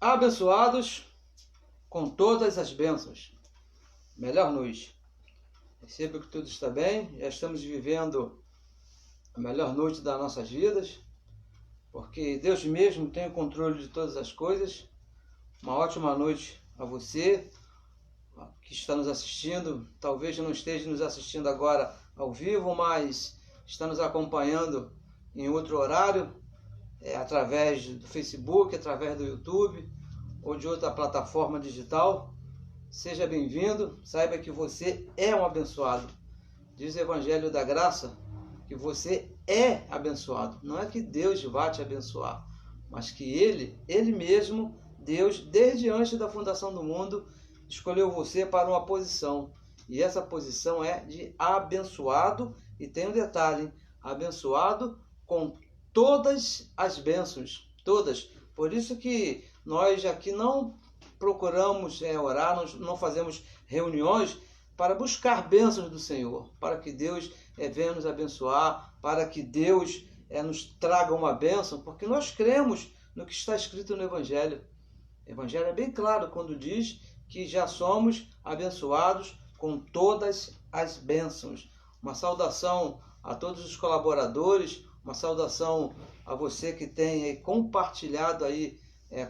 Abençoados com todas as bênçãos. Melhor noite. Receba que tudo está bem. Já estamos vivendo a melhor noite das nossas vidas, porque Deus mesmo tem o controle de todas as coisas. Uma ótima noite a você que está nos assistindo. Talvez não esteja nos assistindo agora ao vivo, mas está nos acompanhando em outro horário, através do Facebook, através do YouTube ou de outra plataforma digital. Seja bem-vindo, saiba que você é um abençoado. Diz o Evangelho da Graça que você é abençoado. Não é que Deus vai te abençoar, mas que Ele mesmo, Deus, desde antes da fundação do mundo, escolheu você para uma posição. E essa posição é de abençoado. E tem um detalhe, hein? Abençoado com todas as bênçãos, todas. Por isso que nós aqui não procuramos orar, nós não fazemos reuniões para buscar bênçãos do Senhor, para que Deus venha nos abençoar, para que Deus nos traga uma bênção, porque nós cremos no que está escrito no Evangelho. O Evangelho é bem claro quando diz que já somos abençoados com todas as bênçãos. Uma saudação a todos os colaboradores, uma saudação a você que tem compartilhado aí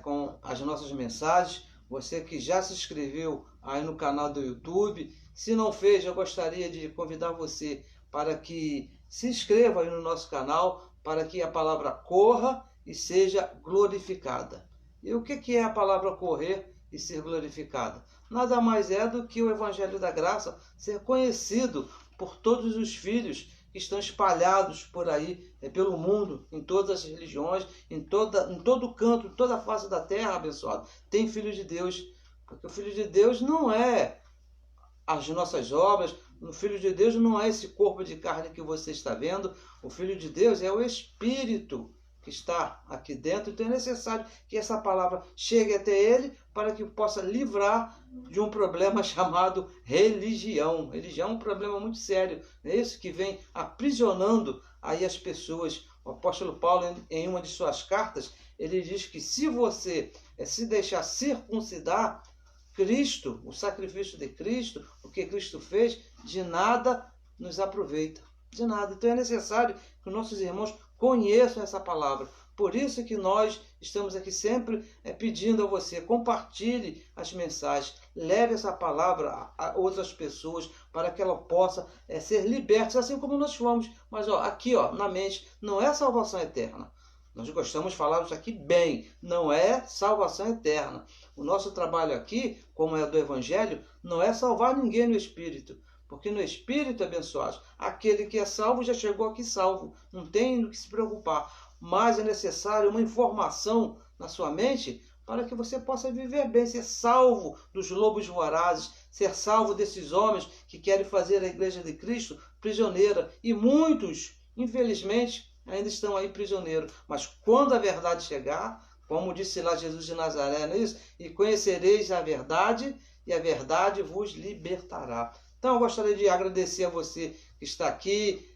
com as nossas mensagens, você que já se inscreveu aí no canal do YouTube. Se não fez, eu gostaria de convidar você para que se inscreva aí no nosso canal, para que a palavra corra e seja glorificada. E o que é a palavra correr e ser glorificada? Nada mais é do que o Evangelho da Graça ser conhecido por todos os filhos que estão espalhados por aí, pelo mundo, em todas as religiões, em todo canto, em toda a face da terra, abençoado. Tem Filho de Deus, porque o Filho de Deus não é as nossas obras, o Filho de Deus não é esse corpo de carne que você está vendo, o Filho de Deus é o Espírito que está aqui dentro. Então é necessário que essa palavra chegue até ele para que possa livrar de um problema chamado religião. Religião é um problema muito sério, é isso que vem aprisionando aí as pessoas. O apóstolo Paulo, em uma de suas cartas, ele diz que se você se deixar circuncidar, Cristo, o sacrifício de Cristo, o que Cristo fez, de nada nos aproveita. De nada. Então é necessário que nossos irmãos conheçam essa palavra. Por isso que nós estamos aqui sempre pedindo a você, compartilhe as mensagens, leve essa palavra a outras pessoas para que ela possa ser liberta, assim como nós fomos. Mas aqui na mente, não é salvação eterna. Nós gostamos de falar isso aqui bem, não é salvação eterna. O nosso trabalho aqui, como é do Evangelho, não é salvar ninguém no Espírito. Porque no Espírito, abençoados, aquele que é salvo já chegou aqui salvo. Não tem do que se preocupar. Mas é necessário uma informação na sua mente para que você possa viver bem, ser salvo dos lobos vorazes, ser salvo desses homens que querem fazer a Igreja de Cristo prisioneira. E muitos, infelizmente, ainda estão aí prisioneiros. Mas quando a verdade chegar, como disse lá Jesus de Nazaré, não é isso? E conhecereis a verdade, e a verdade vos libertará. Então eu gostaria de agradecer a você que está aqui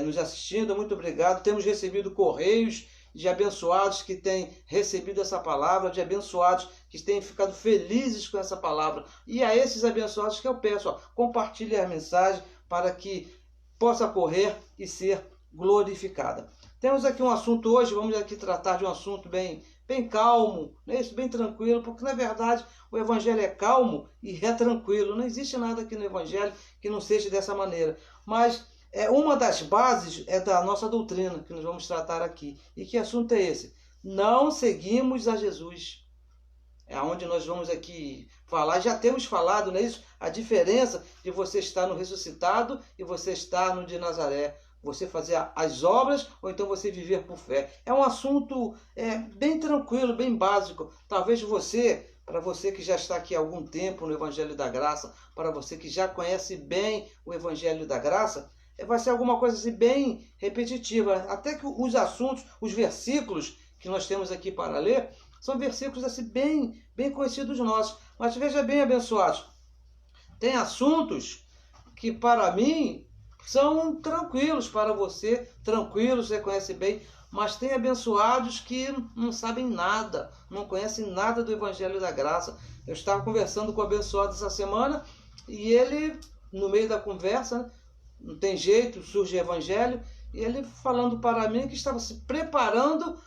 nos assistindo. Muito obrigado. Temos recebido correios de abençoados que têm recebido essa palavra, de abençoados que têm ficado felizes com essa palavra. E a esses abençoados que eu peço, compartilhe a mensagem para que possa correr e ser glorificada. Temos aqui um assunto hoje, vamos aqui tratar de um assunto bem calmo, né? Isso, bem tranquilo, porque na verdade o Evangelho é calmo e é tranquilo. Não existe nada aqui no Evangelho que não seja dessa maneira. Mas uma das bases da nossa doutrina que nós vamos tratar aqui. E que assunto é esse? Não seguimos a Jesus. É onde nós vamos aqui falar. Já temos falado, não é isso? A diferença de você estar no ressuscitado e você estar no de Nazaré. Você fazer as obras ou então você viver por fé. É um assunto bem tranquilo, bem básico. Talvez para você que já está aqui há algum tempo no Evangelho da Graça, para você que já conhece bem o Evangelho da Graça, vai ser alguma coisa assim bem repetitiva. Até que os assuntos, os versículos que nós temos aqui para ler, são versículos assim bem conhecidos nossos. Mas veja bem, abençoados, tem assuntos que para mim são tranquilos, para você, tranquilos, você conhece bem, mas tem abençoados que não sabem nada, não conhecem nada do Evangelho da Graça. Eu estava conversando com o abençoado essa semana e ele, no meio da conversa, não tem jeito, surge o Evangelho, e ele falando para mim que estava se preparando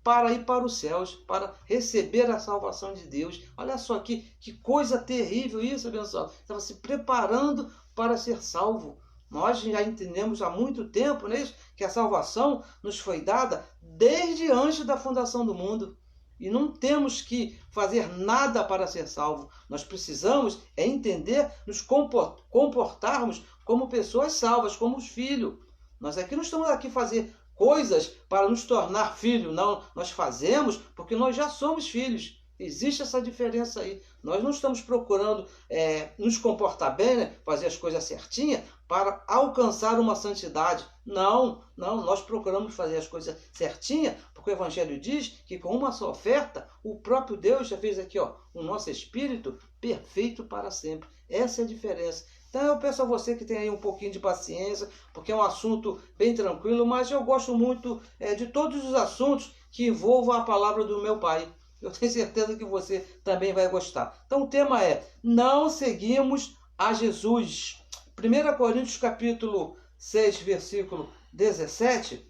para ir para os céus, para receber a salvação de Deus. Olha só que coisa terrível isso, abençoado. Estava se preparando para ser salvo. Nós já entendemos há muito tempo, não é isso? Que a salvação nos foi dada desde antes da fundação do mundo. E não temos que fazer nada para ser salvo. Nós precisamos entender, nos comportarmos como pessoas salvas, como os filhos. Nós aqui não estamos aqui fazer coisas para nos tornar filhos. Não, nós fazemos porque nós já somos filhos. Existe essa diferença aí. Nós não estamos procurando nos comportar bem, né? Fazer as coisas certinhas para alcançar uma santidade. Não, nós procuramos fazer as coisas certinhas, porque o Evangelho diz que com uma só oferta, o próprio Deus já fez aqui, o nosso espírito perfeito para sempre. Essa é a diferença. Então eu peço a você que tenha aí um pouquinho de paciência, porque é um assunto bem tranquilo, mas eu gosto muito de todos os assuntos que envolvam a palavra do meu Pai. Eu tenho certeza que você também vai gostar. Então o tema é: não seguimos a Jesus. 1 Coríntios capítulo 6, versículo 17.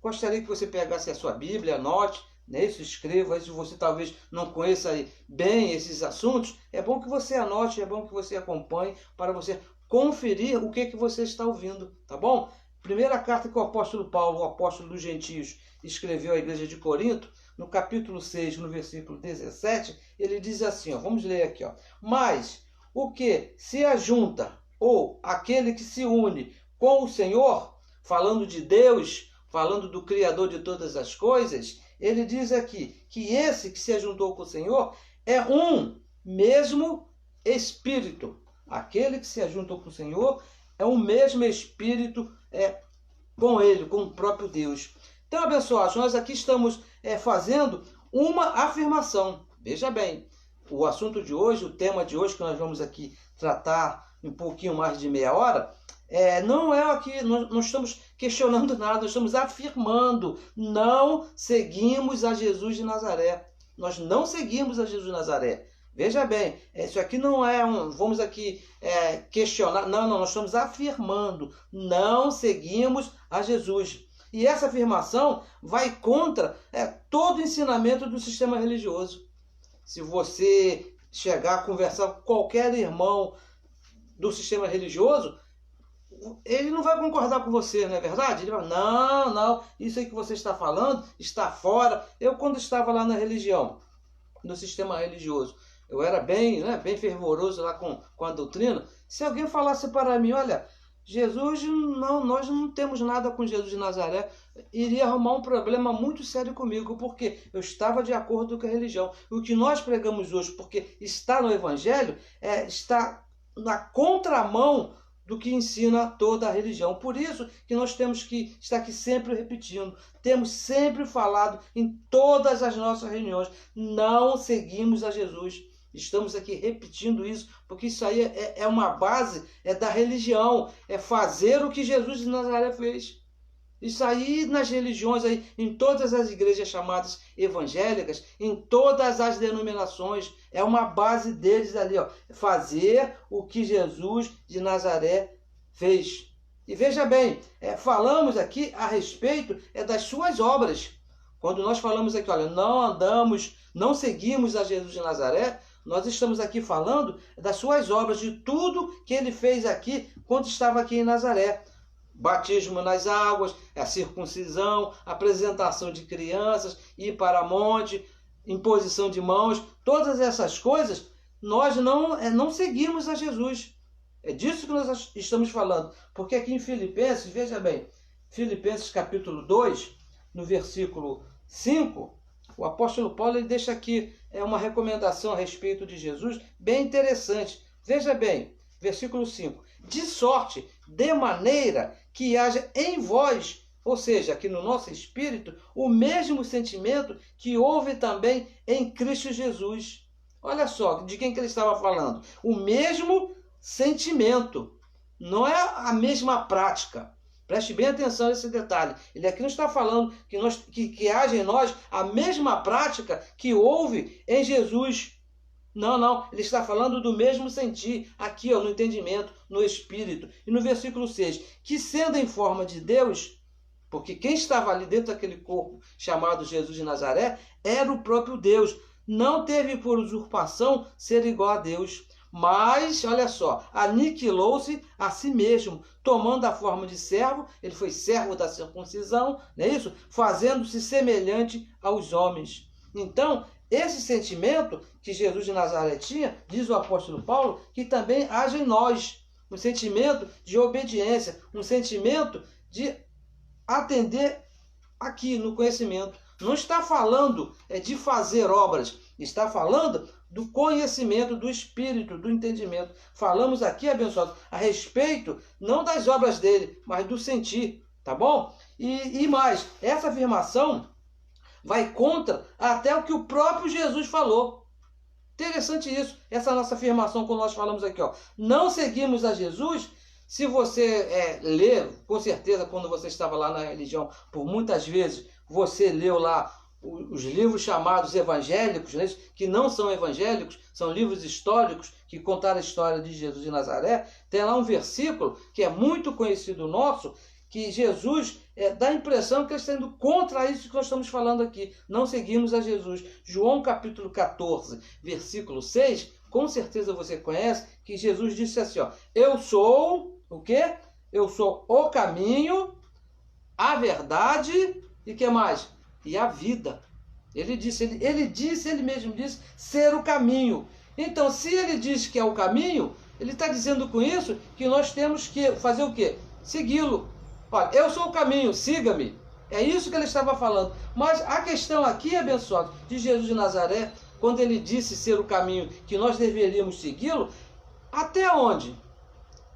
Gostaria que você pegasse a sua Bíblia, anote, isso, escreva. Se você talvez não conheça bem esses assuntos, é bom que você anote, é bom que você acompanhe, para você conferir o que você está ouvindo, tá bom? Primeira carta que o apóstolo Paulo, o apóstolo dos gentios, escreveu à igreja de Corinto, no capítulo 6, no versículo 17, ele diz assim, vamos ler aqui, mas o que se ajunta, ou aquele que se une com o Senhor, falando de Deus, falando do Criador de todas as coisas, ele diz aqui que esse que se ajuntou com o Senhor é um mesmo Espírito. Aquele que se ajuntou com o Senhor é um mesmo Espírito com ele, com o próprio Deus. Então, abençoados, nós aqui estamos fazendo uma afirmação. Veja bem, o assunto de hoje, o tema de hoje que nós vamos aqui tratar um pouquinho mais de meia hora, não é aqui, nós não estamos questionando nada, nós estamos afirmando, não seguimos a Jesus de Nazaré. Nós não seguimos a Jesus de Nazaré. Veja bem, isso aqui não é vamos aqui questionar, não, nós estamos afirmando, não seguimos a Jesus. E essa afirmação vai contra todo o ensinamento do sistema religioso. Se você chegar a conversar com qualquer irmão do sistema religioso, ele não vai concordar com você, não é verdade? Ele vai, não, isso aí que você está falando está fora. Eu, quando estava lá na religião, no sistema religioso, eu era bem fervoroso lá com a doutrina. Se alguém falasse para mim, olha, Jesus, nós não temos nada com Jesus de Nazaré, iria arrumar um problema muito sério comigo, porque eu estava de acordo com a religião. O que nós pregamos hoje, porque está no Evangelho, está na contramão do que ensina toda a religião. Por isso que nós temos que estar aqui sempre repetindo, temos sempre falado em todas as nossas reuniões, não seguimos a Jesus. Estamos aqui repetindo isso, porque isso aí é uma base da religião, é fazer o que Jesus de Nazaré fez. Isso aí nas religiões, em todas as igrejas chamadas evangélicas, em todas as denominações, é uma base deles ali, fazer o que Jesus de Nazaré fez. E veja bem, falamos aqui a respeito das suas obras. Quando nós falamos aqui, olha, não seguimos a Jesus de Nazaré, nós estamos aqui falando das suas obras, de tudo que ele fez aqui quando estava aqui em Nazaré. Batismo nas águas, a circuncisão, apresentação de crianças, ir para monte, imposição de mãos, todas essas coisas, nós não seguimos a Jesus. É disso que nós estamos falando. Porque aqui em Filipenses, veja bem, Filipenses capítulo 2, no versículo 5, o apóstolo Paulo ele deixa aqui uma recomendação a respeito de Jesus bem interessante. Veja bem, versículo 5. De sorte, de maneira que haja em vós, ou seja, aqui no nosso espírito, o mesmo sentimento que houve também em Cristo Jesus. Olha só, de quem que ele estava falando? O mesmo sentimento, não é a mesma prática. Preste bem atenção nesse detalhe. Ele aqui não está falando que haja em nós a mesma prática que houve em Jesus. Não, não. Ele está falando do mesmo sentir. Aqui, ó, no entendimento, no espírito. E no versículo 6. Que sendo em forma de Deus, porque quem estava ali dentro daquele corpo chamado Jesus de Nazaré era o próprio Deus. Não teve por usurpação ser igual a Deus. Mas, olha só, aniquilou-se a si mesmo, tomando a forma de servo, ele foi servo da circuncisão, não é isso? Fazendo-se semelhante aos homens. Então, esse sentimento que Jesus de Nazaré tinha, diz o apóstolo Paulo, que também age em nós. Um sentimento de obediência, um sentimento de atender aqui no conhecimento. Não está falando de fazer obras, está falando do conhecimento, do espírito, do entendimento. Falamos aqui, abençoado, a respeito não das obras dele, mas do sentir, tá bom? E mais, essa afirmação vai contra até o que o próprio Jesus falou. Interessante isso, essa nossa afirmação quando nós falamos aqui, ó. Não seguimos a Jesus. Se você ler, com certeza, quando você estava lá na religião, por muitas vezes, você leu lá os livros chamados evangélicos, né, que não são evangélicos, são livros históricos que contaram a história de Jesus de Nazaré. Tem lá um versículo que é muito conhecido nosso, que Jesus dá a impressão que ele está indo contra isso que nós estamos falando aqui. Não seguimos a Jesus. João capítulo 14, versículo 6, com certeza você conhece, que Jesus disse assim, ó, eu sou o quê? Eu sou o caminho, a verdade e o que mais? E a vida. Ele mesmo disse ser o caminho. Então, se ele diz que é o caminho, ele está dizendo com isso que nós temos que fazer o quê? Segui-lo. Olha, eu sou o caminho, siga-me. É isso que ele estava falando. Mas a questão aqui, abençoado, de Jesus de Nazaré, quando ele disse ser o caminho, que nós deveríamos segui-lo, até onde?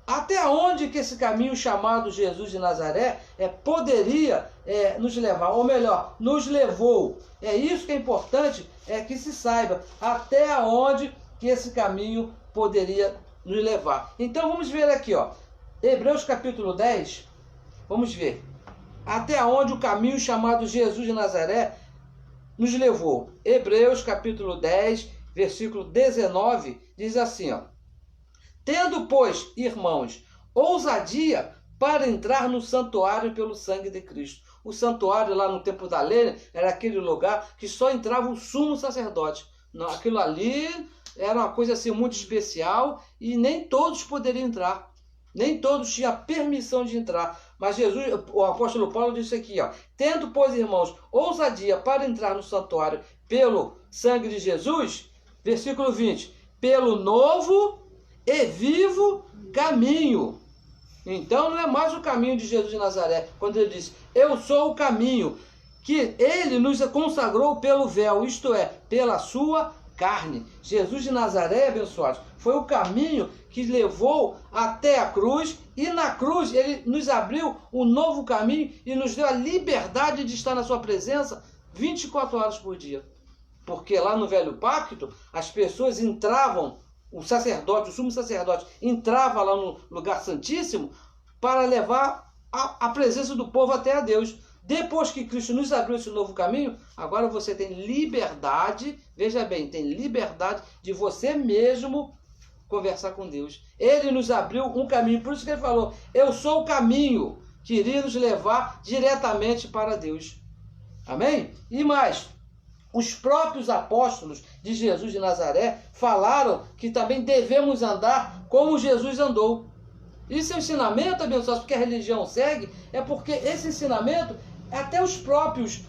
Até onde que esse caminho chamado Jesus de Nazaré poderia nos levar? Ou melhor, nos levou. É isso que é importante que se saiba. Até onde que esse caminho poderia nos levar. Então vamos ver aqui, ó. Hebreus capítulo 10. Vamos ver. Até onde o caminho chamado Jesus de Nazaré nos levou. Hebreus capítulo 10, versículo 19, diz assim, ó. Tendo, pois, irmãos, ousadia para entrar no santuário pelo sangue de Cristo. O santuário lá no templo da lei era aquele lugar que só entrava o sumo sacerdote. Aquilo ali era uma coisa assim muito especial e nem todos poderiam entrar. Nem todos tinham permissão de entrar. Mas Jesus, o apóstolo Paulo disse aqui, ó, tendo, pois, irmãos, ousadia para entrar no santuário pelo sangue de Jesus, versículo 20, pelo novo e vivo caminho. Então não é mais o caminho de Jesus de Nazaré, quando ele diz, eu sou o caminho, que ele nos consagrou pelo véu, isto é, pela sua carne. Jesus de Nazaré, abençoados, foi o caminho que levou até a cruz, e na cruz ele nos abriu um novo caminho e nos deu a liberdade de estar na sua presença 24 horas por dia. Porque lá no Velho Pacto, as pessoas entravam, o sacerdote, o sumo sacerdote, entrava lá no lugar santíssimo para levar a presença do povo até a Deus. Depois que Cristo nos abriu esse novo caminho, agora você tem liberdade, veja bem, tem liberdade de você mesmo conversar com Deus. Ele nos abriu um caminho, por isso que ele falou, eu sou o caminho que iria nos levar diretamente para Deus. Amém? E mais, os próprios apóstolos de Jesus de Nazaré falaram que também devemos andar como Jesus andou. Isso é um ensinamento, abençoado, porque a religião segue, é porque esse ensinamento, até os próprios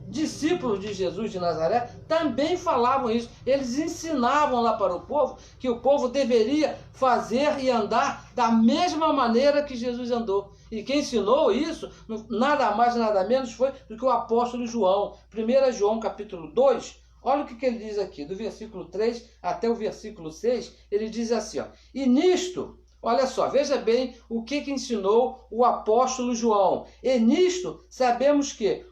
discípulos de Jesus de Nazaré também falavam isso. Eles ensinavam lá para o povo que o povo deveria fazer e andar da mesma maneira que Jesus andou. E quem ensinou isso, nada mais, nada menos, foi do que o apóstolo João. 1 João capítulo 2, olha o que ele diz aqui, do versículo 3 até o versículo 6, ele diz assim, ó, e nisto, olha só, veja bem o que ensinou o apóstolo João. E nisto sabemos que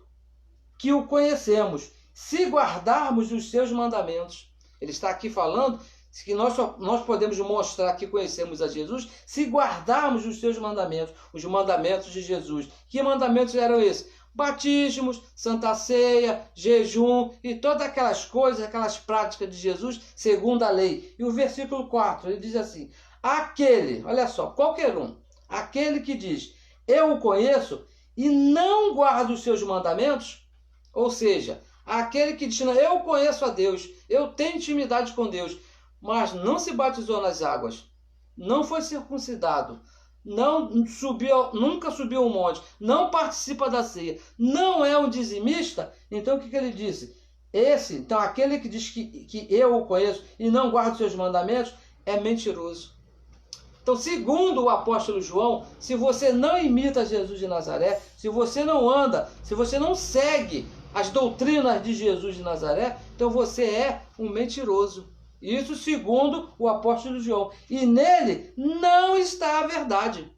o conhecemos, se guardarmos os seus mandamentos. Ele está aqui falando, que nós podemos mostrar que conhecemos a Jesus se guardarmos os seus mandamentos, os mandamentos de Jesus. Que mandamentos eram esses? Batismos, Santa Ceia, jejum e todas aquelas coisas, aquelas práticas de Jesus segundo a lei. E o versículo 4, ele diz assim, aquele, olha só, qualquer um, aquele que diz, eu o conheço e não guarda os seus mandamentos, ou seja, aquele que diz, eu conheço a Deus, eu tenho intimidade com Deus, mas não se batizou nas águas, não foi circuncidado, nunca subiu um monte, não participa da ceia, não é um dizimista, então o que ele disse? Então aquele que diz que eu o conheço e não guarda os seus mandamentos, é mentiroso. Então, segundo o apóstolo João, se você não imita Jesus de Nazaré, se você não anda, se você não segue as doutrinas de Jesus de Nazaré, então você é um mentiroso. Isso segundo o apóstolo João. E nele não está a verdade.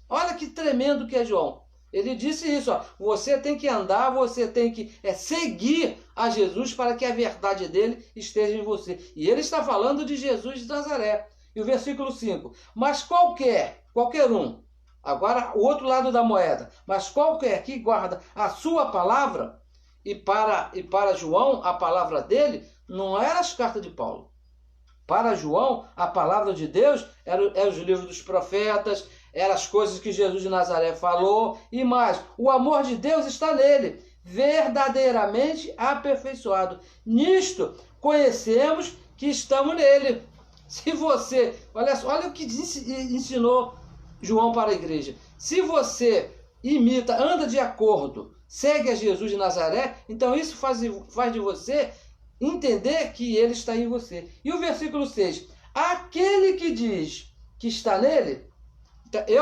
Olha que tremendo que é João. Ele disse isso, ó, você tem que andar, você tem que seguir a Jesus para que a verdade dele esteja em você. E ele está falando de Jesus de Nazaré. E o versículo 5, mas qualquer um, agora o outro lado da moeda, mas qualquer que guarda a sua palavra, e para João a palavra dele não era as cartas de Paulo. Para João, a palavra de Deus era os livros dos profetas, eram as coisas que Jesus de Nazaré falou, e mais, o amor de Deus está nele, verdadeiramente aperfeiçoado. Nisto conhecemos que estamos nele. Se você, olha o que ensinou João para a igreja. Se você imita, anda de acordo, segue a Jesus de Nazaré, então isso faz de você entender que ele está em você. E o versículo 6, aquele que diz que está nele,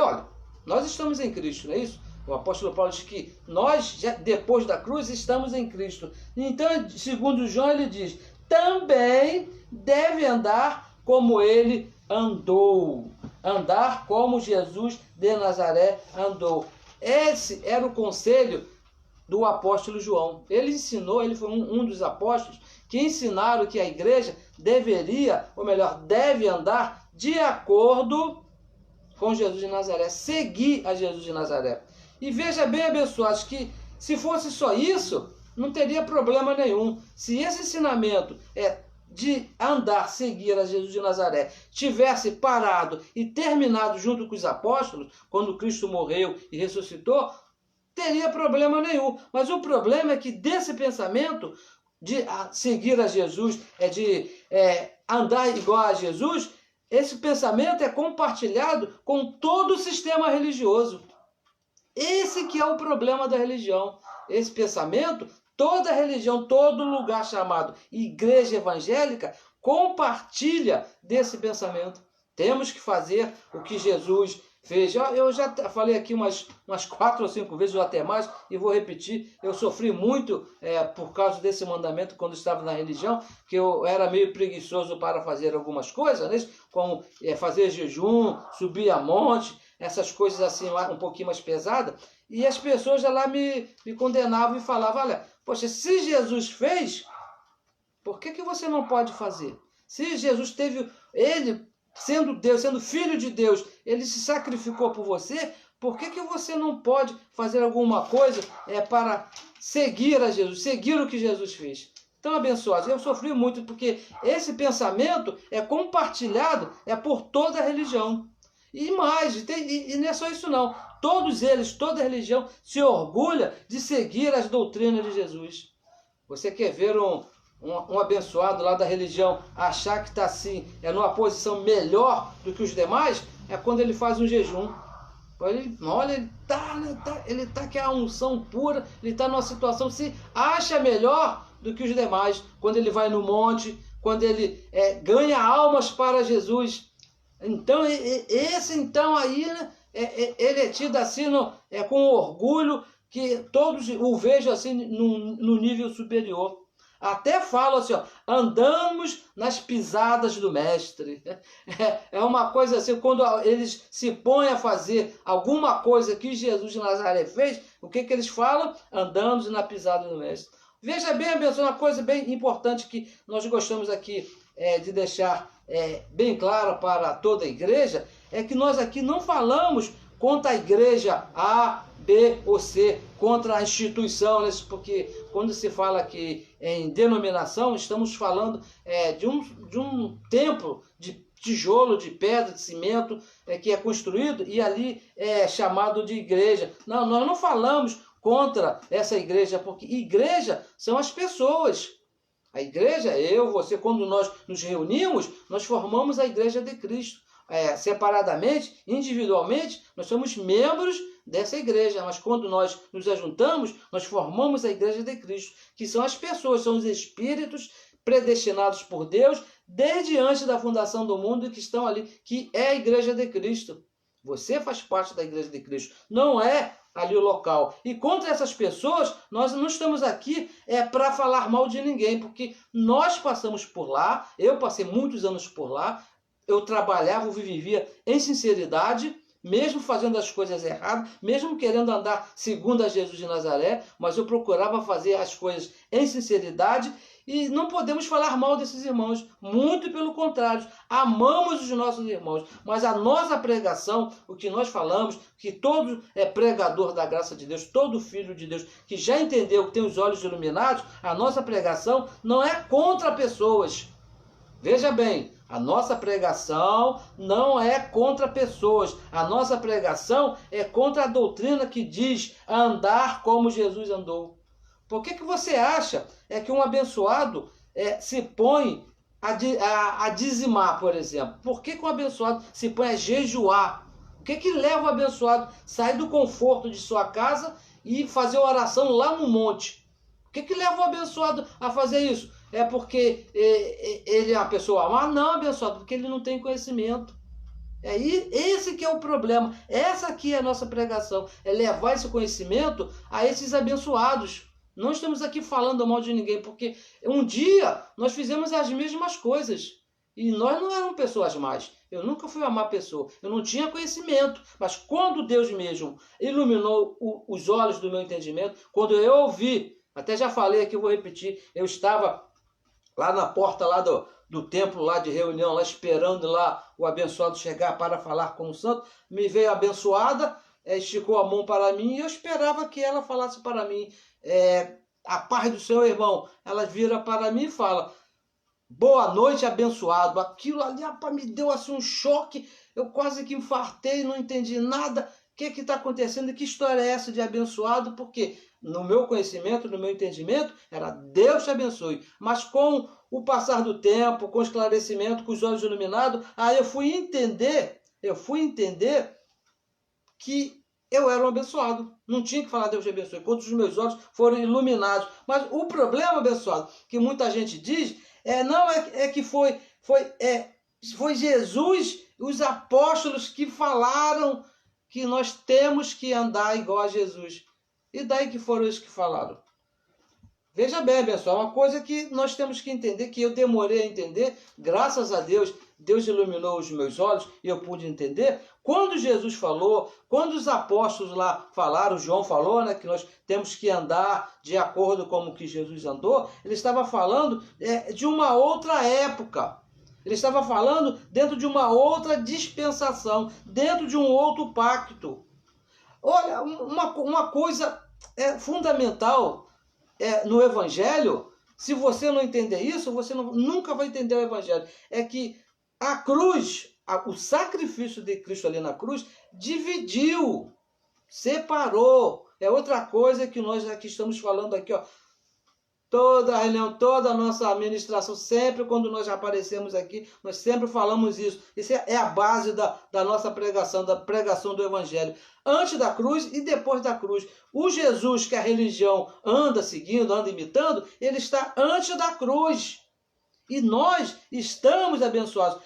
olha, nós estamos em Cristo, não é isso? O apóstolo Paulo diz que nós, depois da cruz, estamos em Cristo. Então, segundo João, ele diz, também deve andar como ele andou. Andar como Jesus de Nazaré andou. Esse era o conselho do apóstolo João. Ele ensinou, ele foi um dos apóstolos que ensinaram que a igreja deveria, ou melhor, deve andar de acordo com Jesus de Nazaré, seguir a Jesus de Nazaré. E veja bem, abençoados, que se fosse só isso, não teria problema nenhum. Se esse ensinamento de andar, seguir a Jesus de Nazaré, tivesse parado e terminado junto com os apóstolos, quando Cristo morreu e ressuscitou, teria problema nenhum. Mas o problema é que desse pensamento de seguir a Jesus, de andar igual a Jesus, esse pensamento é compartilhado com todo o sistema religioso. Esse que é o problema da religião. Esse pensamento, toda religião, todo lugar chamado igreja evangélica, compartilha desse pensamento. Temos que fazer o que Jesus fez. Eu já falei aqui umas 4 ou 5 vezes, ou até mais, e vou repetir. Eu sofri muito por causa desse mandamento quando estava na religião, que eu era meio preguiçoso para fazer algumas coisas, né? Como fazer jejum, subir a monte, essas coisas assim um pouquinho mais pesadas. E as pessoas já lá me condenavam e falavam, olha, poxa, se Jesus fez, por que você não pode fazer? Se Jesus teve, ele sendo Deus, sendo filho de Deus, ele se sacrificou por você, por que você não pode fazer alguma coisa para seguir a Jesus, seguir o que Jesus fez? Então, abençoados, eu sofri muito porque esse pensamento é compartilhado por toda a religião. E mais, e não é só isso não, todos eles, toda religião se orgulha de seguir as doutrinas de Jesus. Você quer ver um abençoado lá da religião achar que está assim, numa posição melhor do que os demais, quando ele faz um jejum. Olha, ele está com a unção pura, ele está numa situação, se acha melhor do que os demais, quando ele vai no monte, quando ele ganha almas para Jesus. Então, ele é tido assim, com orgulho, que todos o vejam assim no nível superior. Até fala assim, andamos nas pisadas do mestre. É uma coisa assim, quando eles se põem a fazer alguma coisa que Jesus de Nazaré fez, o que eles falam? Andamos na pisada do mestre. Veja bem, abençoado, uma coisa bem importante que nós gostamos aqui de deixar bem claro para toda a igreja, é que nós aqui não falamos contra a igreja A, B ou C, contra a instituição, né? Porque quando se fala aqui em denominação, estamos falando de um templo de tijolo, de pedra, de cimento, que é construído e ali é chamado de igreja. Não, nós não falamos contra essa igreja, porque igreja são as pessoas. A igreja, eu, você, quando nós nos reunimos, nós formamos a igreja de Cristo. Separadamente, individualmente, nós somos membros dessa igreja, mas quando nós nos ajuntamos, nós formamos a igreja de Cristo, que são as pessoas, são os espíritos predestinados por Deus desde antes da fundação do mundo e que estão ali, que é a igreja de Cristo. Você faz parte da igreja de Cristo, não é ali o local. E contra essas pessoas, nós não estamos aqui para falar mal de ninguém, porque nós passamos por lá, eu passei muitos anos por lá, eu trabalhava, eu vivia em sinceridade, mesmo fazendo as coisas erradas, mesmo querendo andar segundo a Jesus de Nazaré, mas eu procurava fazer as coisas em sinceridade e não podemos falar mal desses irmãos, muito pelo contrário, amamos os nossos irmãos, mas a nossa pregação, o que nós falamos, que todo pregador da graça de Deus, todo filho de Deus que já entendeu, que tem os olhos iluminados, a nossa pregação não é contra pessoas. Veja bem, a nossa pregação não é contra pessoas. A nossa pregação é contra a doutrina que diz andar como Jesus andou. Por que você acha que um abençoado se põe a dizimar, por exemplo? Por que um abençoado se põe a jejuar? O que leva o abençoado a sair do conforto de sua casa e fazer oração lá no monte? O que leva o abençoado a fazer isso? É porque ele é uma pessoa má? Não, abençoado, porque ele não tem conhecimento. Esse que é o problema. Essa aqui é a nossa pregação. É levar esse conhecimento a esses abençoados. Não estamos aqui falando mal de ninguém, porque um dia nós fizemos as mesmas coisas. E nós não éramos pessoas más. Eu nunca fui uma má pessoa. Eu não tinha conhecimento. Mas quando Deus mesmo iluminou os olhos do meu entendimento, quando eu ouvi, até já falei aqui, vou repetir, eu estava lá na porta lá do templo lá de reunião, lá esperando lá o abençoado chegar para falar com o santo. Me veio a abençoada, esticou a mão para mim e eu esperava que ela falasse para mim. A paz do Senhor, irmão. Ela vira para mim e fala: boa noite, abençoado. Aquilo ali, rapaz, me deu assim um choque. Eu quase que infartei, não entendi nada. O que está acontecendo? Que história é essa de abençoado? Porque no meu conhecimento, no meu entendimento, era Deus te abençoe. Mas com o passar do tempo, com o esclarecimento, com os olhos iluminados, aí eu fui entender que eu era um abençoado. Não tinha que falar Deus te abençoe, quando os meus olhos foram iluminados. Mas o problema, abençoado, que muita gente diz, que foi Jesus, os apóstolos que falaram que nós temos que andar igual a Jesus. E daí que foram eles que falaram? Veja bem, pessoal, uma coisa que nós temos que entender, que eu demorei a entender, graças a Deus, Deus iluminou os meus olhos e eu pude entender. Quando Jesus falou, quando os apóstolos lá falaram, João falou, né, que nós temos que andar de acordo com o que Jesus andou, ele estava falando de uma outra época. Ele estava falando dentro de uma outra dispensação, dentro de um outro pacto. Olha, uma coisa fundamental no Evangelho, se você não entender isso, você nunca vai entender o Evangelho. É que a cruz, o sacrifício de Cristo ali na cruz, dividiu, separou. É outra coisa que nós aqui estamos falando aqui, ó. Toda a reunião, toda a nossa administração, sempre quando nós aparecemos aqui, nós sempre falamos isso. Isso é a base da nossa pregação, da pregação do Evangelho. Antes da cruz e depois da cruz. O Jesus que a religião anda seguindo, anda imitando, ele está antes da cruz. E nós estamos abençoados.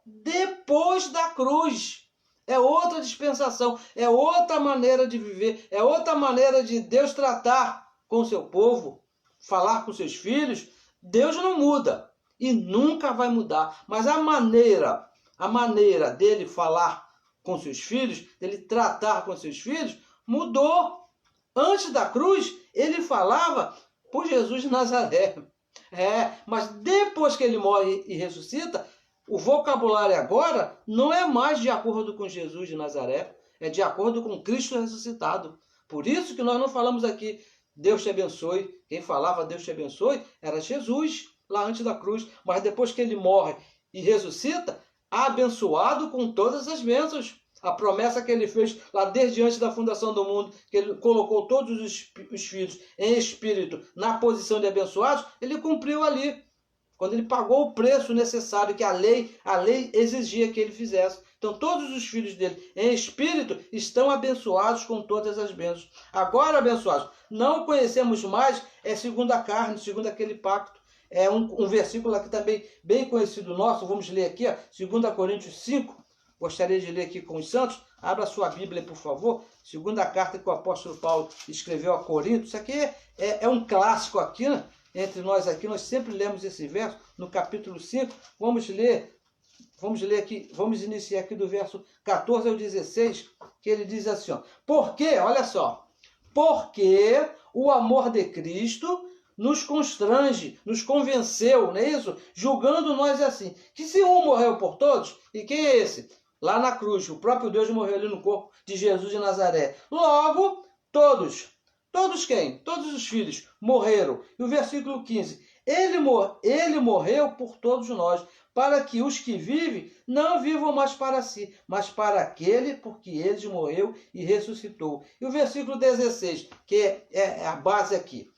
Depois da cruz. É outra dispensação, é outra maneira de viver, é outra maneira de Deus tratar com o seu povo. Falar com seus filhos. Deus não muda e nunca vai mudar, mas a maneira dele falar com seus filhos, dele tratar com seus filhos, mudou. Antes da cruz, ele falava por Jesus de Nazaré. Mas depois que ele morre e ressuscita, o vocabulário agora não é mais de acordo com Jesus de Nazaré, é de acordo com Cristo ressuscitado. Por isso que nós não falamos aqui, Deus te abençoe. Quem falava Deus te abençoe era Jesus, lá antes da cruz. Mas depois que ele morre e ressuscita, abençoado com todas as bênçãos. A promessa que ele fez lá desde antes da fundação do mundo, que ele colocou todos os filhos em espírito na posição de abençoados, ele cumpriu ali. Quando ele pagou o preço necessário que a lei exigia que ele fizesse. Então todos os filhos dele em espírito estão abençoados com todas as bênçãos. Agora, abençoados, não conhecemos mais segundo a carne, segundo aquele pacto. É um versículo aqui também bem conhecido nosso, vamos ler aqui, 2 Coríntios 5. Gostaria de ler aqui com os santos. Abra sua Bíblia, por favor. Segunda carta que o apóstolo Paulo escreveu a Corinto. Isso aqui é um clássico aqui, né? Entre nós aqui. Nós sempre lemos esse verso no capítulo 5. Vamos ler aqui. Vamos iniciar aqui do verso 14 ao 16, que ele diz assim, ó. Porque, olha só. Porque o amor de Cristo nos constrange, nos convenceu, não é isso? Julgando nós assim, que se um morreu por todos, e quem é esse? Lá na cruz, o próprio Deus morreu ali no corpo de Jesus de Nazaré. Logo, todos quem? Todos os filhos morreram. E o versículo 15, ele morreu por todos nós, para que os que vivem não vivam mais para si, mas para aquele por que ele morreu e ressuscitou. E o versículo 16, que é a base aqui.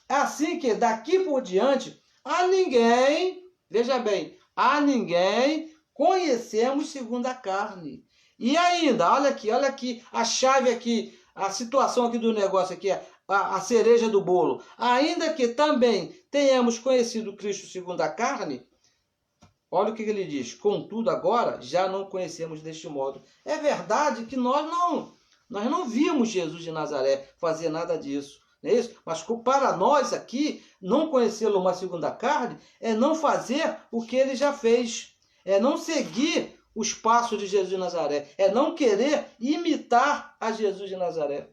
Assim que daqui por diante, a ninguém, veja bem, a ninguém conhecemos segundo a carne. E ainda, olha aqui, a chave aqui, a situação aqui do negócio aqui, a cereja do bolo. Ainda que também tenhamos conhecido Cristo segundo a carne, olha o que ele diz, contudo agora já não conhecemos deste modo. É verdade que nós não vimos Jesus de Nazaré fazer nada disso. Não é isso? Mas para nós aqui, não conhecê-lo mais segundo a carne é não fazer o que ele já fez. É não seguir os passos de Jesus de Nazaré. É não querer imitar a Jesus de Nazaré.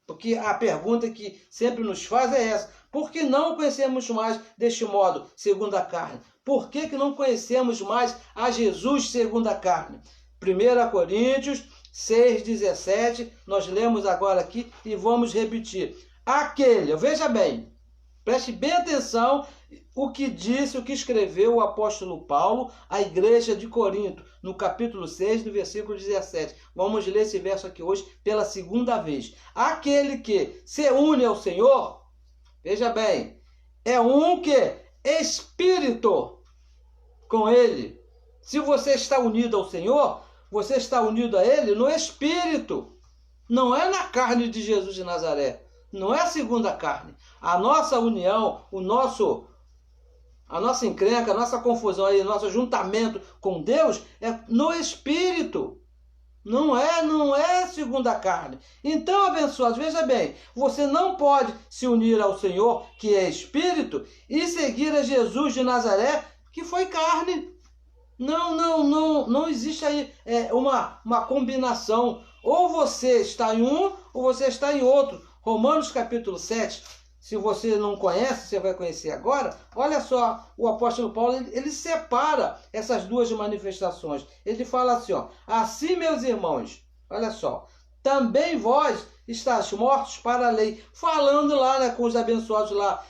Porque a pergunta que sempre nos faz é essa. Por que não conhecemos mais deste modo, segundo a carne? Por que não conhecemos mais a Jesus segundo a carne? 1 Coríntios 6,17, nós lemos agora aqui e vamos repetir. Veja bem, preste bem atenção o que escreveu o apóstolo Paulo à igreja de Corinto, no capítulo 6, no versículo 17. Vamos ler esse verso aqui hoje pela segunda vez. Aquele que se une ao Senhor, veja bem, é um que espírito com ele. Se você está unido ao Senhor, você está unido a ele no espírito. Não é na carne de Jesus de Nazaré. Não é segundo a carne. A nossa união, a nossa encrenca, a nossa confusão, o nosso juntamento com Deus é no Espírito. Não é segundo a carne. Então, abençoados, veja bem, você não pode se unir ao Senhor, que é Espírito, e seguir a Jesus de Nazaré, que foi carne. Não existe aí uma combinação. Ou você está em um, ou você está em outro. Romanos capítulo 7, se você não conhece, você vai conhecer agora. Olha só, o apóstolo Paulo, ele separa essas duas manifestações. Ele fala assim, ó, assim, meus irmãos, olha só, também vós estáis mortos para a lei. Falando lá, né, com os abençoados lá,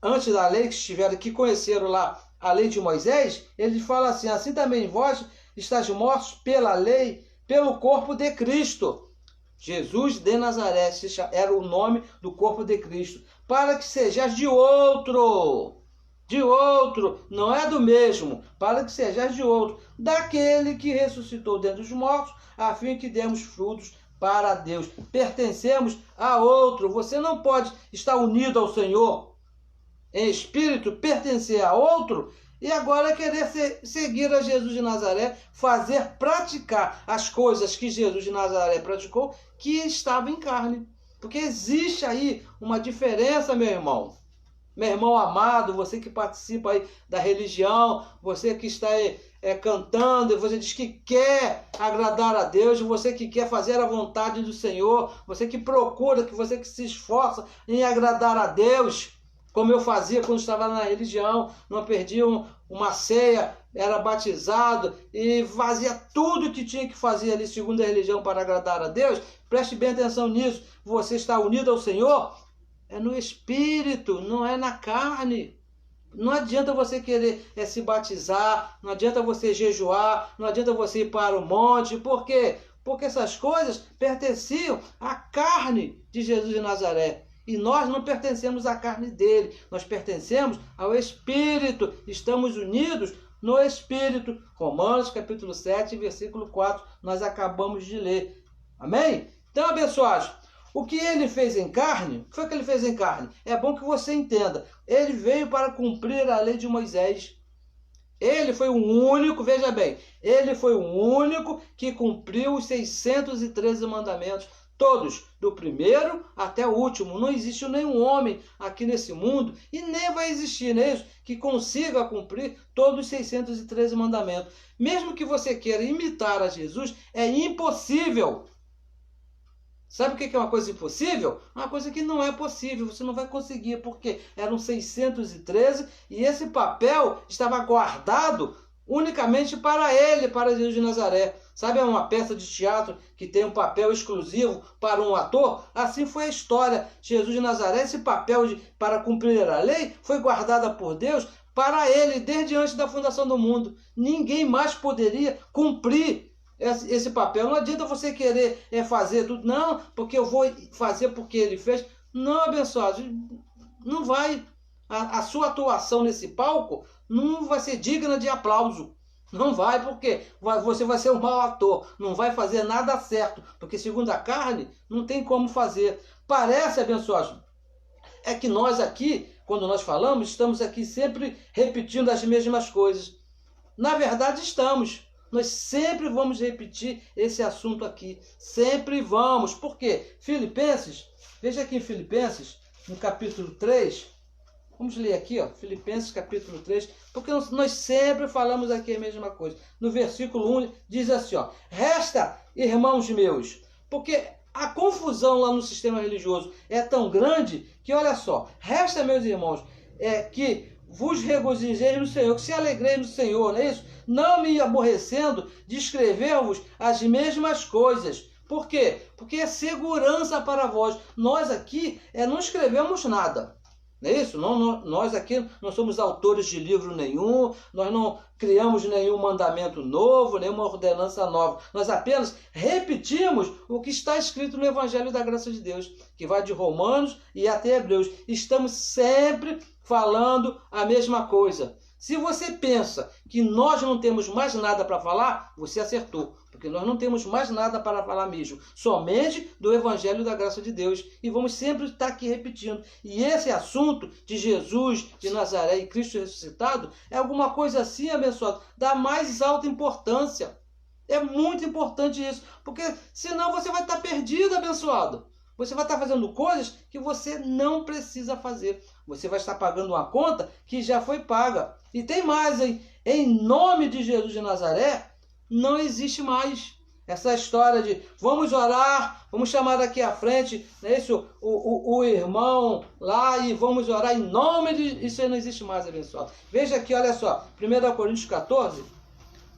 antes da lei, que conheceram lá a lei de Moisés, ele fala assim também vós estáis mortos pela lei, pelo corpo de Cristo. Jesus de Nazaré era o nome do corpo de Cristo, para que sejais de outro, não é do mesmo, para que sejais de outro, daquele que ressuscitou dentre os mortos, a fim que demos frutos para Deus. Pertencemos a outro. Você não pode estar unido ao Senhor em espírito, pertencer a outro, e agora querer seguir a Jesus de Nazaré, praticar as coisas que Jesus de Nazaré praticou, que estava em carne. Porque existe aí uma diferença, meu irmão. Meu irmão amado, você que participa aí da religião, você que está aí cantando, você diz que quer agradar a Deus, você que quer fazer a vontade do Senhor, você que procura, você que se esforça em agradar a Deus. como eu fazia quando estava na religião, não perdia uma ceia, era batizado e fazia tudo o que tinha que fazer ali segundo a religião para agradar a Deus. Preste bem atenção nisso. Você está unido ao Senhor, é no Espírito, não é na carne. Não adianta você querer se batizar, não adianta você jejuar, não adianta você ir para o monte. Por quê? Porque essas coisas pertenciam à carne de Jesus de Nazaré. E nós não pertencemos à carne dele, nós pertencemos ao Espírito, estamos unidos no Espírito. Romanos capítulo 7, versículo 4, nós acabamos de ler. Amém? Então, abençoados, o que ele fez em carne, o que foi que ele fez em carne? É bom que você entenda, ele veio para cumprir a lei de Moisés. Ele foi o único, veja bem, ele foi o único que cumpriu os 613 mandamentos. Todos, do primeiro até o último. Não existe nenhum homem aqui nesse mundo, e nem vai existir, não é isso, que consiga cumprir todos os 613 mandamentos. Mesmo que você queira imitar a Jesus, é impossível. Sabe o que é uma coisa impossível? Uma coisa que não é possível, você não vai conseguir, porque eram 613 e esse papel estava guardado unicamente para ele, para Jesus de Nazaré. Sabe, é uma peça de teatro que tem um papel exclusivo para um ator? Assim foi a história. Jesus de Nazaré, esse papel para cumprir a lei, foi guardada por Deus para ele, desde antes da fundação do mundo. Ninguém mais poderia cumprir esse papel. Não adianta você querer fazer tudo. Não, porque eu vou fazer porque ele fez. Não, abençoado, não vai. A sua atuação nesse palco não vai ser digna de aplauso. Não vai, porque você vai ser um mau ator, não vai fazer nada certo, porque segundo a carne, não tem como fazer. Parece, abençoado, é que nós aqui, quando nós falamos, estamos aqui sempre repetindo as mesmas coisas. Na verdade, estamos. Nós sempre vamos repetir esse assunto aqui. Sempre vamos. Por quê? Filipenses, veja aqui em Filipenses, no capítulo 3, vamos ler aqui, ó, Filipenses capítulo 3, porque nós sempre falamos aqui a mesma coisa. No versículo 1 diz assim, ó: resta, irmãos meus, porque a confusão lá no sistema religioso é tão grande que, olha só, resta, meus irmãos, que vos regozijeis no Senhor, que se alegreis no Senhor, não é isso? Não me aborrecendo de escrever-vos as mesmas coisas. Por quê? Porque é segurança para vós. Nós aqui não escrevemos nada. Não é isso? Nós aqui não somos autores de livro nenhum, nós não criamos nenhum mandamento novo, nenhuma ordenança nova. Nós apenas repetimos o que está escrito no Evangelho da Graça de Deus, que vai de Romanos e até Hebreus. Estamos sempre falando a mesma coisa. Se você pensa que nós não temos mais nada para falar, você acertou. Porque nós não temos mais nada para falar mesmo. Somente do Evangelho da Graça de Deus. E vamos sempre estar aqui repetindo. E esse assunto de Jesus, de Nazaré e Cristo ressuscitado é alguma coisa assim, abençoado, da mais alta importância. É muito importante isso. Porque senão você vai estar perdido, abençoado. Você vai estar fazendo coisas que você não precisa fazer. Você vai estar pagando uma conta que já foi paga. E tem mais, hein? Em nome de Jesus de Nazaré, não existe mais essa história de vamos orar, vamos chamar aqui à frente, não é isso? O irmão lá e vamos orar em nome de... Isso aí não existe mais, abençoado. Veja aqui, olha só, 1 Coríntios 14,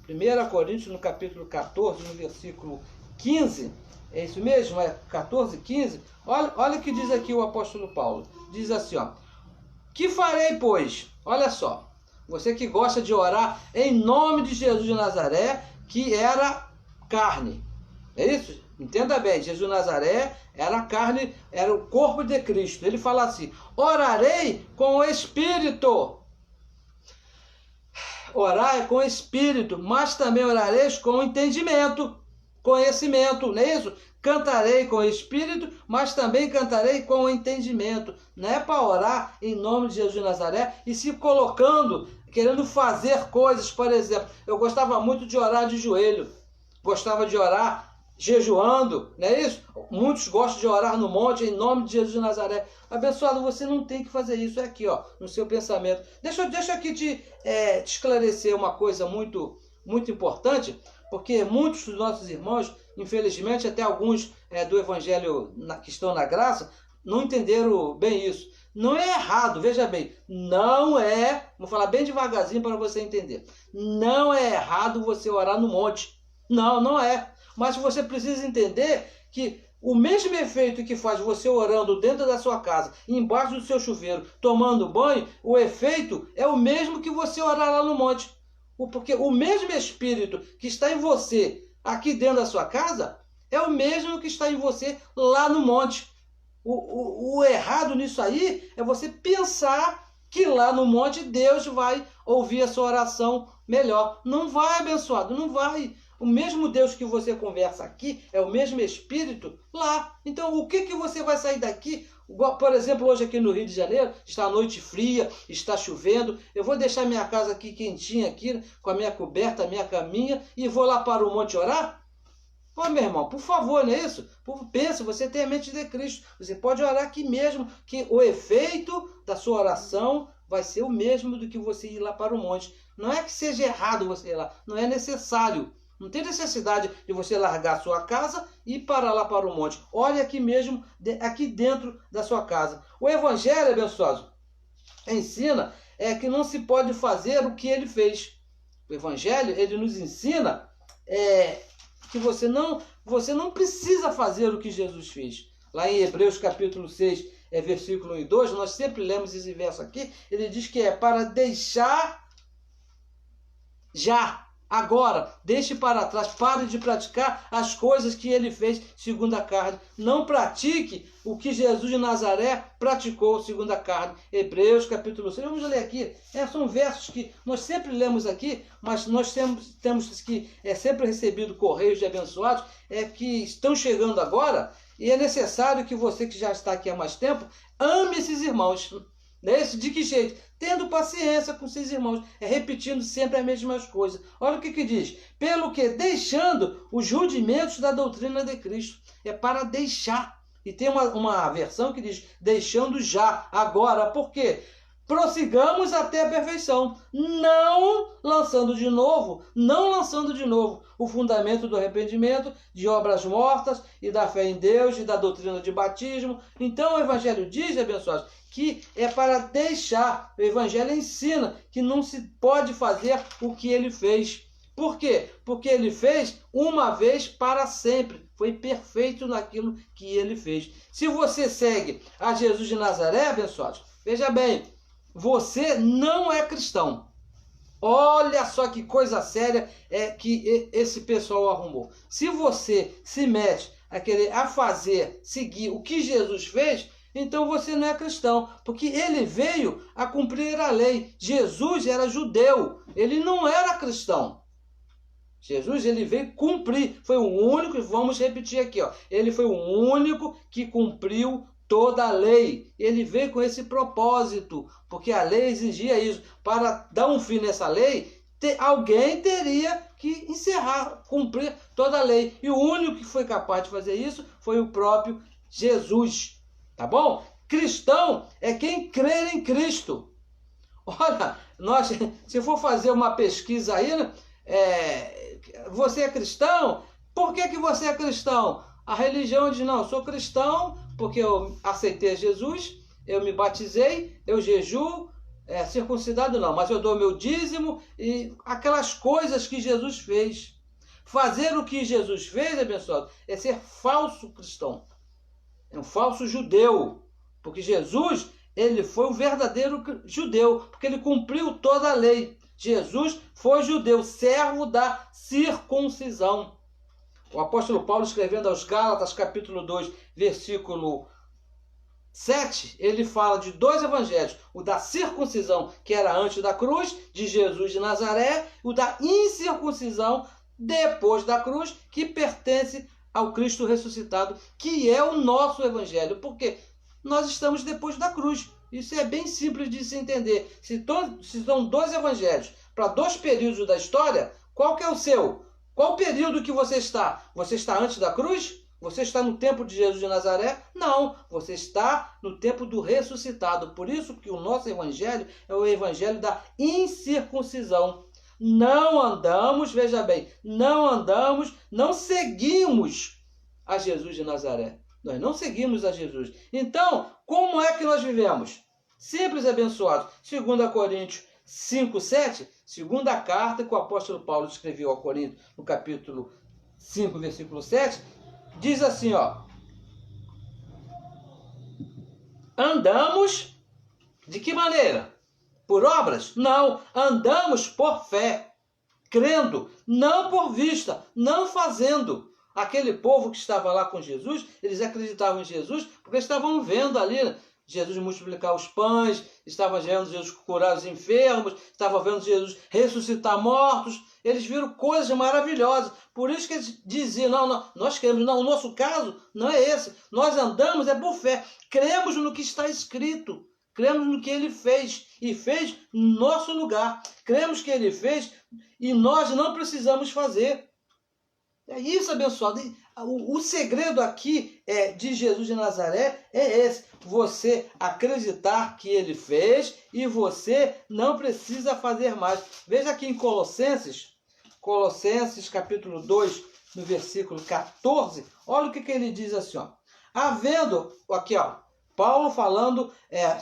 1 Coríntios no capítulo 14, no versículo 15, é isso mesmo? É 14, 15? Olha o que diz aqui o apóstolo Paulo. Diz assim, ó: que farei, pois? Olha só, você que gosta de orar em nome de Jesus de Nazaré, que era carne. É isso? Entenda bem, Jesus de Nazaré era carne, era o corpo de Cristo. Ele fala assim: orarei com o Espírito. Orar é com o Espírito, mas também orareis com o entendimento, conhecimento, não é isso? Cantarei com o Espírito, mas também cantarei com o entendimento. Não é para orar em nome de Jesus de Nazaré e se colocando, querendo fazer coisas. Por exemplo, eu gostava muito de orar de joelho, gostava de orar jejuando, não é isso? Muitos gostam de orar no monte em nome de Jesus de Nazaré. Abençoado, você não tem que fazer isso, é aqui, ó, no seu pensamento. Deixa aqui te esclarecer uma coisa muito, muito importante, porque muitos dos nossos irmãos, infelizmente, até alguns do Evangelho que estão na graça, não entenderam bem isso. Não é errado, veja bem, não é, vou falar bem devagarzinho para você entender, não é errado você orar no monte, não é, mas você precisa entender que o mesmo efeito que faz você orando dentro da sua casa, embaixo do seu chuveiro, tomando banho, o efeito é o mesmo que você orar lá no monte, porque o mesmo Espírito que está em você aqui dentro da sua casa é o mesmo que está em você lá no monte. O errado nisso aí é você pensar que lá no monte Deus vai ouvir a sua oração melhor. Não vai, abençoado, não vai. O mesmo Deus que você conversa aqui é o mesmo Espírito lá. Então, o que você vai sair daqui? Por exemplo, hoje aqui no Rio de Janeiro, está a noite fria, está chovendo. Eu vou deixar minha casa aqui quentinha, aqui, com a minha coberta, a minha caminha, e vou lá para o monte orar? Ô, meu irmão, por favor, não é isso? Pensa, você tem a mente de Cristo. Você pode orar aqui mesmo, que o efeito da sua oração vai ser o mesmo do que você ir lá para o monte. Não é que seja errado você ir lá, não é necessário. Não tem necessidade de você largar a sua casa e ir para lá para o monte. Olha aqui mesmo, aqui dentro da sua casa. O Evangelho, abençoado, ensina que não se pode fazer o que ele fez. O Evangelho, ele nos ensina que você não precisa fazer o que Jesus fez. Lá em Hebreus capítulo 6, versículo 1 e 2, nós sempre lemos esse verso aqui, ele diz que é para deixar já, agora, deixe para trás, pare de praticar as coisas que ele fez segundo a carne. Não pratique o que Jesus de Nazaré praticou segundo a carne. Hebreus capítulo 6. Vamos ler aqui. São versos que nós sempre lemos aqui, mas nós temos que sempre recebido correios de abençoados que estão chegando agora, e é necessário que você que já está aqui há mais tempo, ame esses irmãos. De que jeito? Tendo paciência com seus irmãos, repetindo sempre as mesmas coisas. Olha o que diz. Pelo que deixando os rudimentos da doutrina de Cristo. É para deixar. E tem uma versão que diz deixando já, agora. Por quê? Prossigamos até a perfeição, não lançando de novo o fundamento do arrependimento, de obras mortas e da fé em Deus e da doutrina de batismo. Então o Evangelho diz, abençoados, que é para deixar. O Evangelho ensina que não se pode fazer o que ele fez. Por quê? Porque ele fez uma vez para sempre. Foi perfeito naquilo que ele fez. Se você segue a Jesus de Nazaré, abençoados, veja bem, você não é cristão. Olha só que coisa séria que esse pessoal arrumou. Se você se mete a querer seguir o que Jesus fez, então você não é cristão, porque ele veio a cumprir a lei. Jesus era judeu, ele não era cristão. Jesus, ele veio cumprir, foi o único, vamos repetir aqui, ele foi o único que cumpriu toda a lei. Ele veio com esse propósito, porque a lei exigia isso. Para dar um fim nessa lei, alguém teria que encerrar, cumprir toda a lei. E o único que foi capaz de fazer isso foi o próprio Jesus. Tá bom? Cristão é quem crê em Cristo. Olha, se for fazer uma pesquisa aí, você é cristão? Por que você é cristão? A religião diz, não, eu sou cristão porque eu aceitei Jesus, eu me batizei, eu jejuo, circuncidado não, mas eu dou meu dízimo e aquelas coisas que Jesus fez. Fazer o que Jesus fez, abençoado, é ser falso cristão. É um falso judeu, porque Jesus, ele foi o verdadeiro judeu, porque ele cumpriu toda a lei. Jesus foi judeu, servo da circuncisão. O apóstolo Paulo, escrevendo aos Gálatas, capítulo 2, versículo 7, ele fala de dois evangelhos, o da circuncisão, que era antes da cruz, de Jesus de Nazaré, e o da incircuncisão, depois da cruz, que pertence ao Cristo ressuscitado, que é o nosso evangelho, porque nós estamos depois da cruz. Isso é bem simples de se entender. Se são dois evangelhos para dois períodos da história, qual que é o seu? Qual período que você está? Você está antes da cruz? Você está no tempo de Jesus de Nazaré? Não, você está no tempo do ressuscitado. Por isso que o nosso evangelho é o evangelho da incircuncisão. Não andamos, veja bem, não seguimos a Jesus de Nazaré. Nós não seguimos a Jesus. Então, como é que nós vivemos? Simples, abençoados. 2 Coríntios 5, 7, segunda carta que o apóstolo Paulo escreveu ao Coríntios, no capítulo 5, versículo 7, diz assim, ó. Andamos de que maneira? Por obras? Não, andamos por fé, crendo, não por vista, não fazendo. Aquele povo que estava lá com Jesus, eles acreditavam em Jesus porque estavam vendo ali Jesus multiplicar os pães, estavam vendo Jesus curar os enfermos, estavam vendo Jesus ressuscitar mortos. Eles viram coisas maravilhosas. Por isso que eles diziam, não, nós queremos, não, o nosso caso não é esse. Nós andamos por fé, cremos no que está escrito. Cremos no que ele fez e fez no nosso lugar. Cremos que ele fez e nós não precisamos fazer. É isso, abençoado. O segredo aqui de Jesus de Nazaré é esse. Você acreditar que ele fez e você não precisa fazer mais. Veja aqui em Colossenses capítulo 2, no versículo 14. Olha o que ele diz assim, ó. Havendo, aqui ó, Paulo falando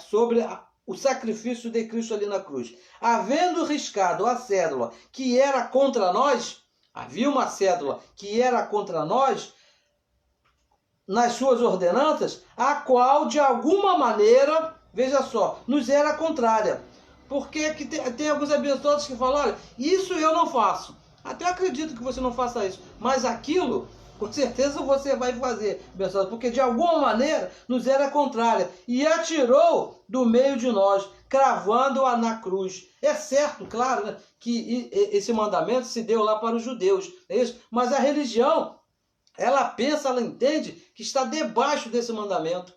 sobre o sacrifício de Cristo ali na cruz. Havendo riscado a cédula que era contra nós, havia uma cédula que era contra nós, nas suas ordenanças, a qual de alguma maneira, veja só, nos era contrária. Porque que tem alguns abençoados que falam, olha, isso eu não faço. Até acredito que você não faça isso, mas aquilo, com certeza você vai fazer, abençoado, porque de alguma maneira nos era contrária. E atirou do meio de nós, cravando-a na cruz. É certo, claro, né, que esse mandamento se deu lá para os judeus, é isso? Mas a religião, ela pensa, ela entende que está debaixo desse mandamento.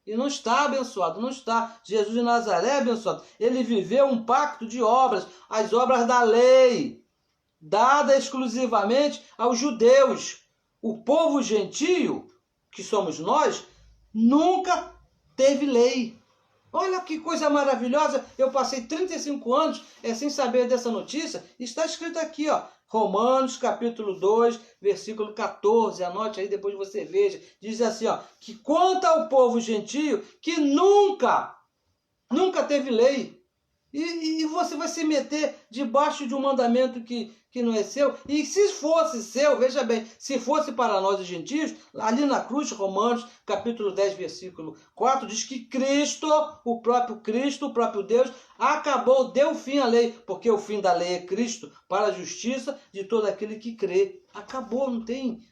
E não está, abençoado, não está. Jesus de Nazaré, abençoado, ele viveu um pacto de obras, as obras da lei, dada exclusivamente aos judeus. O povo gentio, que somos nós, nunca teve lei. Olha que coisa maravilhosa. Eu passei 35 anos sem saber dessa notícia. Está escrito aqui, ó, Romanos capítulo 2, versículo 14. Anote aí, depois você veja. Diz assim, ó, que quanto ao povo gentio que nunca teve lei. E você vai se meter debaixo de um mandamento que não é seu. E se fosse seu, veja bem, se fosse para nós os gentios, ali na cruz, Romanos, capítulo 10, versículo 4, diz que Cristo, o próprio Deus, acabou, deu fim à lei, porque o fim da lei é Cristo, para a justiça de todo aquele que crê. Acabou,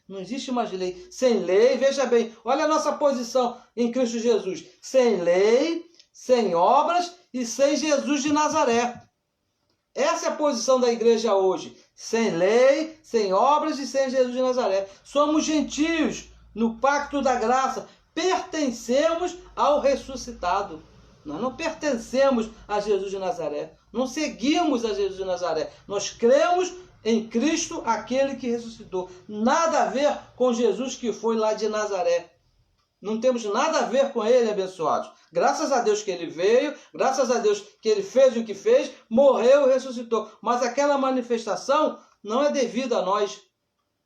não existe mais lei. Sem lei, veja bem, olha a nossa posição em Cristo Jesus. Sem lei, sem obras e sem Jesus de Nazaré. Essa é a posição da igreja hoje. Sem lei, sem obras e sem Jesus de Nazaré. Somos gentios no pacto da graça. Pertencemos ao ressuscitado. Nós não pertencemos a Jesus de Nazaré. Não seguimos a Jesus de Nazaré. Nós cremos em Cristo, aquele que ressuscitou. Nada a ver com Jesus que foi lá de Nazaré. Não temos nada a ver com ele, abençoados. Graças a Deus que ele veio, graças a Deus que ele fez o que fez, morreu e ressuscitou. Mas aquela manifestação não é devida a nós.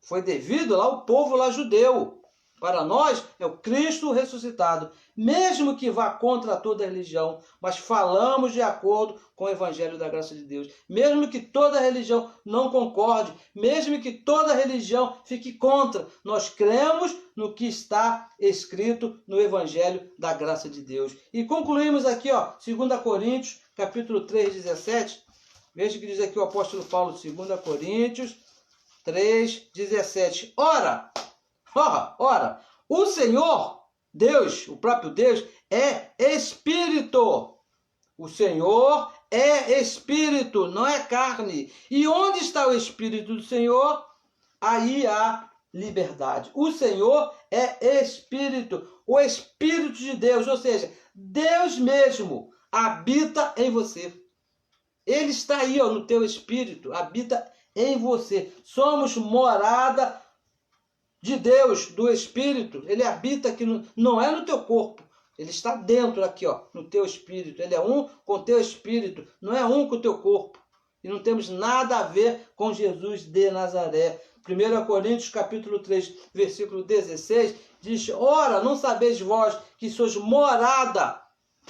Foi devido lá ao povo lá judeu. Para nós é o Cristo ressuscitado. Mesmo que vá contra toda a religião, mas falamos de acordo com o Evangelho da graça de Deus. Mesmo que toda religião não concorde, mesmo que toda religião fique contra, nós cremos no que está escrito no Evangelho da graça de Deus. E concluímos aqui, ó, 2 Coríntios, capítulo 3, 17. Veja o que diz aqui o apóstolo Paulo, 2 Coríntios 3, 17. Ora, o Senhor, Deus, o próprio Deus, é Espírito. O Senhor é Espírito, não é carne. E onde está o Espírito do Senhor? Aí há liberdade. O Senhor é Espírito, o Espírito de Deus, ou seja, Deus mesmo habita em você. Ele está aí, ó, no teu espírito, habita em você. Somos morada de Deus, do Espírito. Ele habita aqui, não é no teu corpo. Ele está dentro aqui, ó, no teu espírito. Ele é um com o teu espírito, não é um com o teu corpo. E não temos nada a ver com Jesus de Nazaré. 1 Coríntios capítulo 3, versículo 16, diz, ora, não sabeis vós que sois morada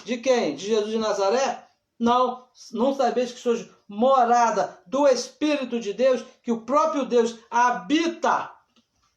De quem? De Jesus de Nazaré? Não, não sabeis que sois morada do Espírito de Deus, que o próprio Deus habita.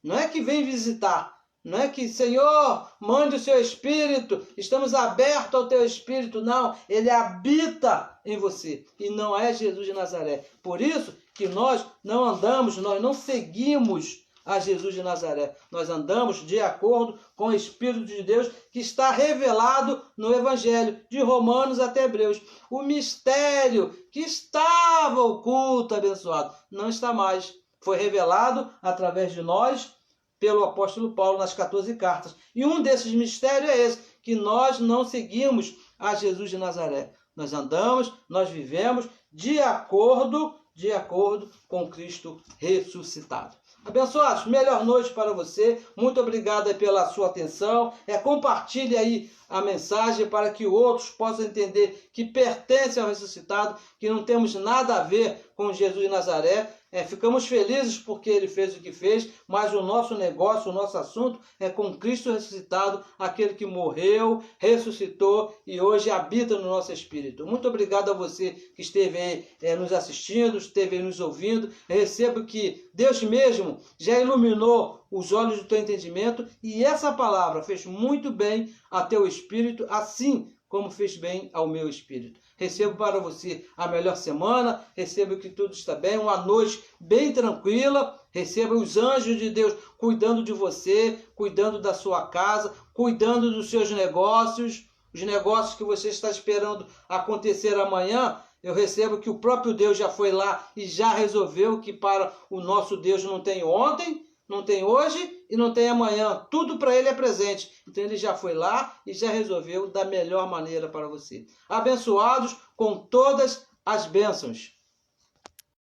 Não é que vem visitar, não é que, Senhor, mande o seu Espírito, estamos abertos ao teu Espírito. Não, ele habita em você e não é Jesus de Nazaré. Por isso que nós não andamos, nós não seguimos a Jesus de Nazaré. Nós andamos de acordo com o Espírito de Deus que está revelado no Evangelho, de Romanos até Hebreus. O mistério que estava oculto, abençoado, não está mais. Foi revelado através de nós, pelo apóstolo Paulo, nas 14 cartas. E um desses mistérios é esse, que nós não seguimos a Jesus de Nazaré. Nós andamos, nós vivemos de acordo com Cristo ressuscitado. Abençoados, melhor noite para você. Muito obrigado pela sua atenção. Compartilhe aí a mensagem para que outros possam entender que pertence ao ressuscitado, que não temos nada a ver com Jesus de Nazaré. Ficamos felizes porque ele fez o que fez, mas o nosso negócio, o nosso assunto é com Cristo ressuscitado, aquele que morreu, ressuscitou e hoje habita no nosso espírito. Muito obrigado a você que esteve aí nos assistindo, esteve aí nos ouvindo. Eu recebo que Deus mesmo já iluminou os olhos do teu entendimento e essa palavra fez muito bem a teu espírito, assim como fez bem ao meu espírito. Recebo para você a melhor semana, recebo que tudo está bem, uma noite bem tranquila, receba os anjos de Deus cuidando de você, cuidando da sua casa, cuidando dos seus negócios, os negócios que você está esperando acontecer amanhã. Eu recebo que o próprio Deus já foi lá e já resolveu, que para o nosso Deus não tem ontem, não tem hoje e não tem amanhã. Tudo para ele é presente. Então ele já foi lá e já resolveu da melhor maneira para você. Abençoados com todas as bênçãos.